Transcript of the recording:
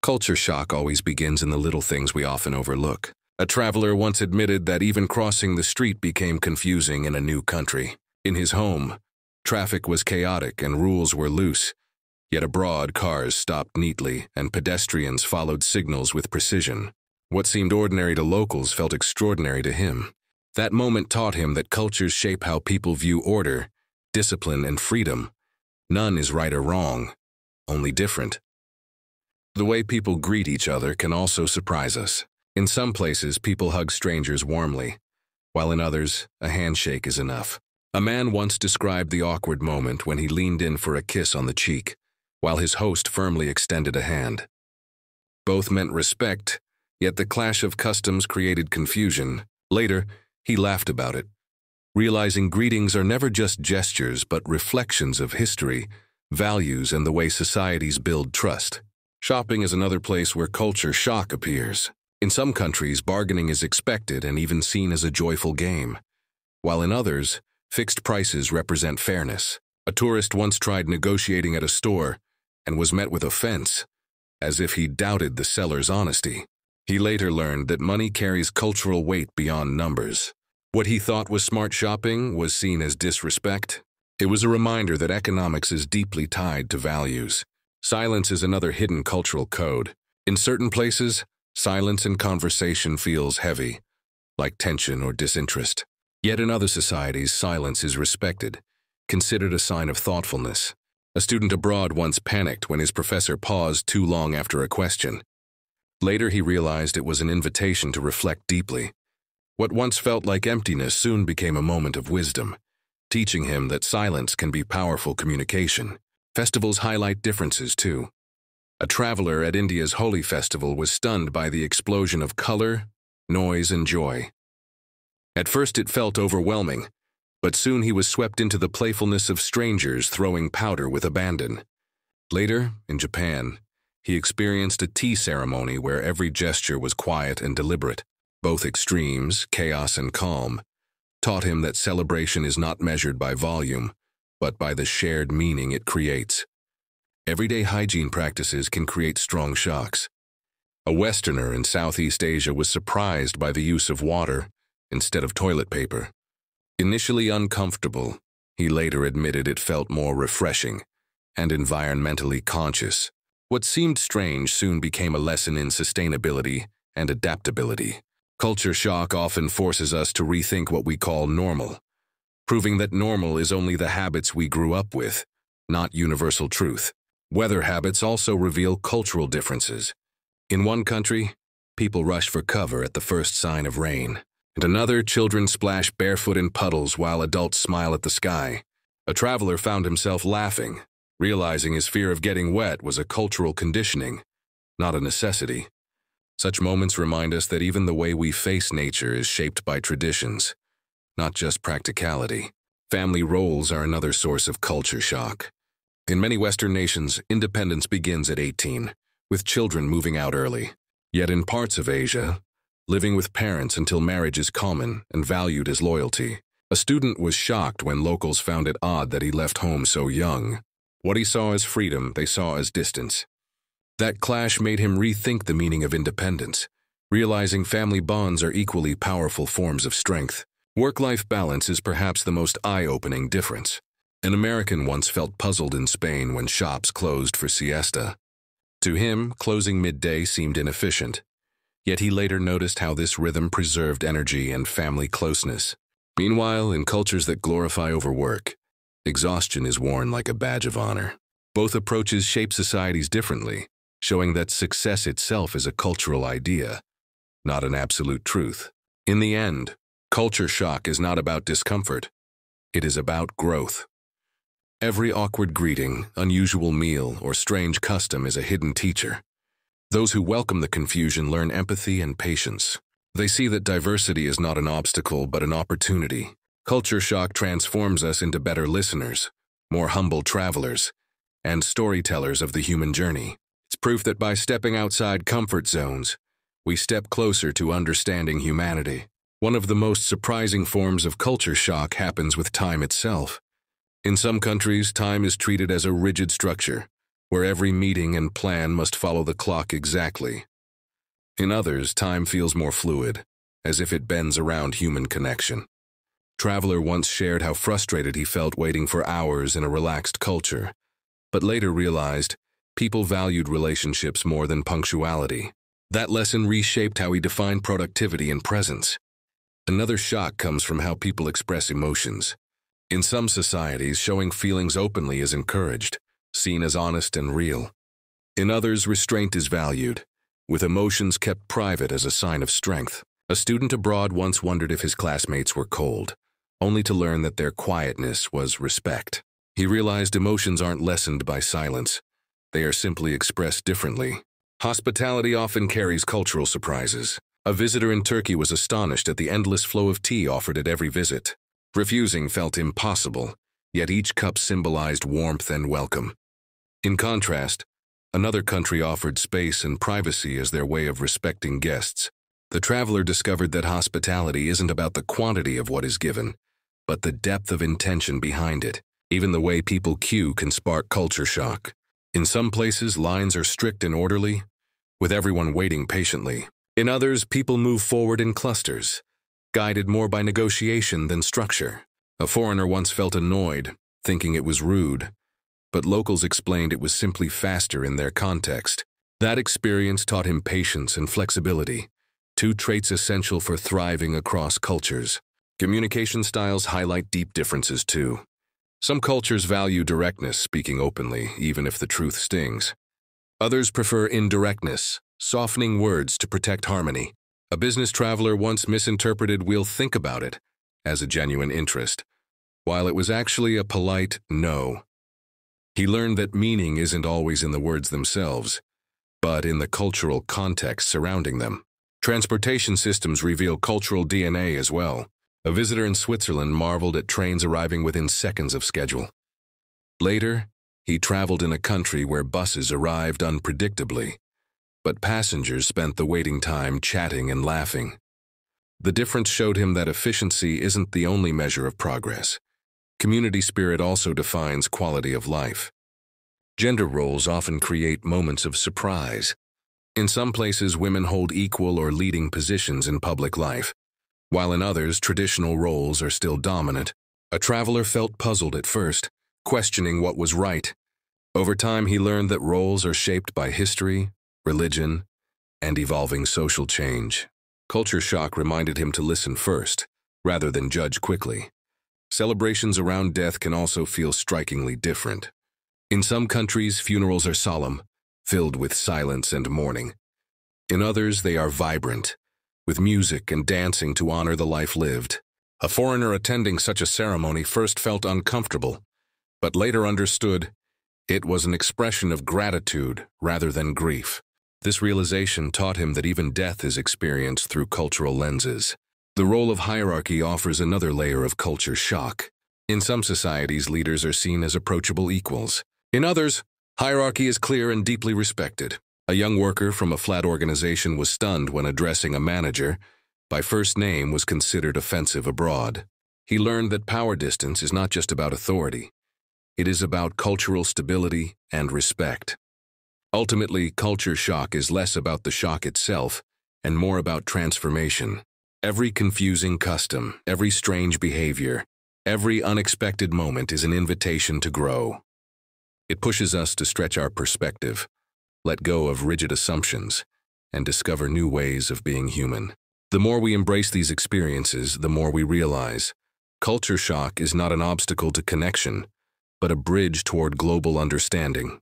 Culture shock always begins in the little things we often overlook. A traveler once admitted that even crossing the street became confusing in a new country. In his home, traffic was chaotic and rules were loose. Yet abroad, cars stopped neatly and pedestrians followed signals with precision. What seemed ordinary to locals felt extraordinary to him. That moment taught him that cultures shape how people view order, discipline, and freedom. None is right or wrong, only different. The way people greet each other can also surprise us. In some places, people hug strangers warmly, while in others, a handshake is enough. A man once described the awkward moment when he leaned in for a kiss on the cheek, while his host firmly extended a hand. Both meant respect, yet the clash of customs created confusion. Later, he laughed about it, realizing greetings are never just gestures but reflections of history, values, and the way societies build trust. Shopping is another place where culture shock appears. In some countries, bargaining is expected and even seen as a joyful game, while in others, fixed prices represent fairness. A tourist once tried negotiating at a store and was met with offense, as if he doubted the seller's honesty. He later learned that money carries cultural weight beyond numbers. What he thought was smart shopping was seen as disrespect. It was a reminder that economics is deeply tied to values. Silence is another hidden cultural code. In certain places, silence in conversation feels heavy, like tension or disinterest. Yet in other societies, silence is respected, considered a sign of thoughtfulness. A student abroad once panicked when his professor paused too long after a question. Later, he realized it was an invitation to reflect deeply. What once felt like emptiness soon became a moment of wisdom, teaching him that silence can be powerful communication. Festivals highlight differences, too. A traveler at India's Holi festival was stunned by the explosion of color, noise, and joy. At first it felt overwhelming, but soon he was swept into the playfulness of strangers throwing powder with abandon. Later, in Japan, he experienced a tea ceremony where every gesture was quiet and deliberate. Both extremes, chaos and calm, taught him that celebration is not measured by volume, but by the shared meaning it creates. Everyday hygiene practices can create strong shocks. A Westerner in Southeast Asia was surprised by the use of water instead of toilet paper. Initially uncomfortable, he later admitted it felt more refreshing and environmentally conscious. What seemed strange soon became a lesson in sustainability and adaptability. Culture shock often forces us to rethink what we call normal, proving that normal is only the habits we grew up with, not universal truth. Weather habits also reveal cultural differences. In one country, people rush for cover at the first sign of rain. In another, children splash barefoot in puddles while adults smile at the sky. A traveler found himself laughing, realizing his fear of getting wet was a cultural conditioning, not a necessity. Such moments remind us that even the way we face nature is shaped by traditions, not just practicality. Family roles are another source of culture shock. In many Western nations, independence begins at 18, with children moving out early. Yet in parts of Asia, living with parents until marriage is common and valued as loyalty. A student was shocked when locals found it odd that he left home so young. What he saw as freedom, they saw as distance. That clash made him rethink the meaning of independence, realizing family bonds are equally powerful forms of strength. Work-life balance is perhaps the most eye-opening difference. An American once felt puzzled in Spain when shops closed for siesta. To him, closing midday seemed inefficient. Yet he later noticed how this rhythm preserved energy and family closeness. Meanwhile, in cultures that glorify overwork, exhaustion is worn like a badge of honor. Both approaches shape societies differently, showing that success itself is a cultural idea, not an absolute truth. In the end, culture shock is not about discomfort. It is about growth. Every awkward greeting, unusual meal, or strange custom is a hidden teacher. Those who welcome the confusion learn empathy and patience. They see that diversity is not an obstacle but an opportunity. Culture shock transforms us into better listeners, more humble travelers, and storytellers of the human journey. It's proof that by stepping outside comfort zones, we step closer to understanding humanity. One of the most surprising forms of culture shock happens with time itself. In some countries, time is treated as a rigid structure, where every meeting and plan must follow the clock exactly. In others, time feels more fluid, as if it bends around human connection. Traveler once shared how frustrated he felt waiting for hours in a relaxed culture, but later realized people valued relationships more than punctuality. That lesson reshaped how he defined productivity and presence. Another shock comes from how people express emotions. In some societies, showing feelings openly is encouraged, seen as honest and real. In others, restraint is valued, with emotions kept private as a sign of strength. A student abroad once wondered if his classmates were cold, only to learn that their quietness was respect. He realized emotions aren't lessened by silence. They are simply expressed differently. Hospitality often carries cultural surprises. A visitor in Turkey was astonished at the endless flow of tea offered at every visit. Refusing felt impossible, yet each cup symbolized warmth and welcome. In contrast, another country offered space and privacy as their way of respecting guests. The traveler discovered that hospitality isn't about the quantity of what is given, but the depth of intention behind it. Even the way people queue can spark culture shock. In some places, lines are strict and orderly, with everyone waiting patiently. In others, people move forward in clusters, guided more by negotiation than structure. A foreigner once felt annoyed, thinking it was rude, but locals explained it was simply faster in their context. That experience taught him patience and flexibility, two traits essential for thriving across cultures. Communication styles highlight deep differences too. Some cultures value directness, speaking openly, even if the truth stings. Others prefer indirectness, softening words to protect harmony. A business traveler once misinterpreted "we'll think about it" as a genuine interest, while it was actually a polite no. He learned that meaning isn't always in the words themselves, but in the cultural context surrounding them. Transportation systems reveal cultural DNA as well. A visitor in Switzerland marveled at trains arriving within seconds of schedule. Later, he traveled in a country where buses arrived unpredictably, but passengers spent the waiting time chatting and laughing. The difference showed him that efficiency isn't the only measure of progress. Community spirit also defines quality of life. Gender roles often create moments of surprise. In some places, women hold equal or leading positions in public life, while in others, traditional roles are still dominant. A traveler felt puzzled at first, questioning what was right. Over time, he learned that roles are shaped by history, religion, and evolving social change. Culture shock reminded him to listen first, rather than judge quickly. Celebrations around death can also feel strikingly different. In some countries, funerals are solemn, filled with silence and mourning. In others, they are vibrant, with music and dancing to honor the life lived. A foreigner attending such a ceremony first felt uncomfortable, but later understood it was an expression of gratitude rather than grief. This realization taught him that even death is experienced through cultural lenses. The role of hierarchy offers another layer of culture shock. In some societies, leaders are seen as approachable equals. In others, hierarchy is clear and deeply respected. A young worker from a flat organization was stunned when addressing a manager by first name was considered offensive abroad. He learned that power distance is not just about authority. It is about cultural stability and respect. Ultimately, culture shock is less about the shock itself and more about transformation. Every confusing custom, every strange behavior, every unexpected moment is an invitation to grow. It pushes us to stretch our perspective, let go of rigid assumptions, and discover new ways of being human. The more we embrace these experiences, the more we realize culture shock is not an obstacle to connection, but a bridge toward global understanding.